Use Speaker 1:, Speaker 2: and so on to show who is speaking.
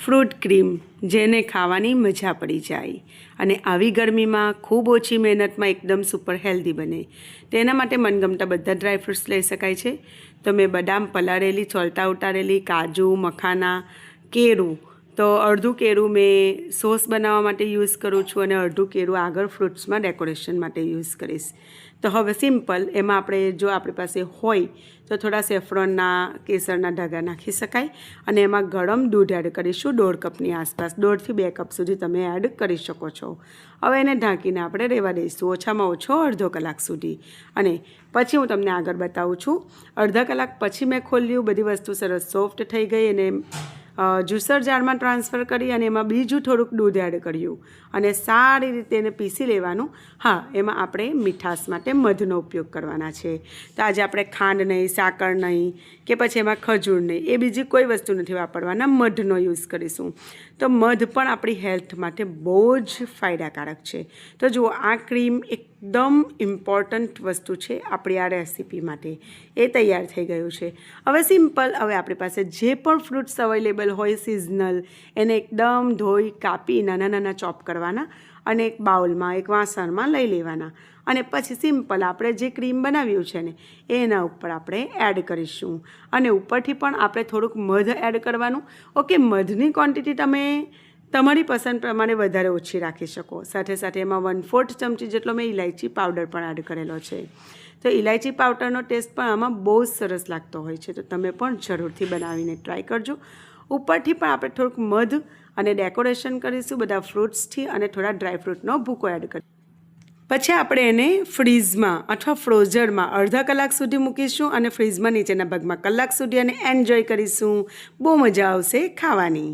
Speaker 1: Fruit cream જેને ખાવાની મજા પડી જાય અને આવી ગરમીમાં ખૂબ ઓછી મહેનતમાં એકદમ સુપર હેલ્ધી બને તેના માટે મનગમતા બધા ડ્રાયફ્રૂટ્સ લઈ શકાય છે. તો મેં બદામ પલાળેલી, છોલતા ઉતારેલી, કાજુ, મખાના, કેળું, તો અડધું કેળું મેં સોસ બનાવવા માટે યુઝ કરું છું અને અડધું કેળું આગળ ફ્રૂટ્સમાં ડેકોરેશન માટે યુઝ કરીશ. તો હવે સિમ્પલ એમાં આપણે જો આપણી પાસે હોય તો થોડા સેફ્રોનના કેસરના ધાગા નાખી શકાય અને એમાં ગરમ દૂધ એડ કરીશું 1.5 કપની આસપાસ. 1.5 થી 2 કપ સુધી તમે એડ કરી શકો છો. હવે એને ઢાંકીને આપણે રહેવા દઈશું ઓછામાં ઓછો અડધો કલાક સુધી અને પછી હું તમને આગળ બતાવું છું. અડધા કલાક પછી મેં ખોલ્યું, બધી વસ્તુ સરસ સોફ્ટ થઈ ગઈ અને જ્યુસર જારમાં ટ્રાન્સફર કરી અને એમાં બીજું થોડુંક દૂધ એડ કર્યું અને સારી રીતે એને પીસી લેવાનું. હા, એમાં આપણે મીઠાશ માટે મધનો ઉપયોગ કરવાના છે. તો આજે આપણે ખાંડ નહીં, સાકર નહીં કે પછી એમાં ખજૂર નહીં, એ બીજી કોઈ વસ્તુ નથી વાપરવાના, મધનો યુઝ કરીશું. તો મધ પણ આપણી હેલ્થ માટે બહુ જ ફાયદાકારક છે. તો જુઓ, આ ક્રીમ એકદમ ઇમ્પોર્ટન્ટ વસ્તુ છે આપણી આ રેસીપી માટે. એ તૈયાર થઈ ગયું છે. હવે સિમ્પલ, હવે આપણી પાસે જે પણ ફ્રૂટ્સ અવેલેબલ હોય સિઝનલ, એને એકદમ ધોઈ કાપી નાના નાના ચોપ કરવાના અને એક બાઉલમાં, એક વાસણમાં લઈ લેવાના અને પછી સિમ્પલ આપણે જે ક્રીમ બનાવ્યું છે ને એના ઉપર આપણે એડ કરીશું અને ઉપરથી પણ આપણે થોડુંક મધ એડ કરવાનું. ઓકે, મધની ક્વોન્ટિટી તમે તમારી પસંદ પ્રમાણે વધારે ઓછી રાખી શકો. સાથે સાથે એમાં 1/4 ચમચી જેટલો મેં ઇલાયચી પાવડર પણ એડ કરેલો છે. તો ઇલાયચી પાવડરનો ટેસ્ટ પણ આમાં બહુ જ સરસ લાગતો હોય છે. તો તમે પણ જરૂરથી બનાવીને ટ્રાય કરજો. ઉપરથી પણ આપણે થોડુંક મધ અને ડેકોરેશન કરીશું બધા ફ્રૂટ્સથી અને થોડા ડ્રાયફ્રૂટનો ભૂકો એડ કરીશું. પછી આપણે એને ફ્રીઝમાં અથવા ફ્રોઝરમાં અડધા કલાક સુધી મૂકીશું અને ફ્રીઝમાં નીચેના ભાગમાં કલાક સુધી અને એન્જોય કરીશું. બહુ મજા આવશે ખાવાની.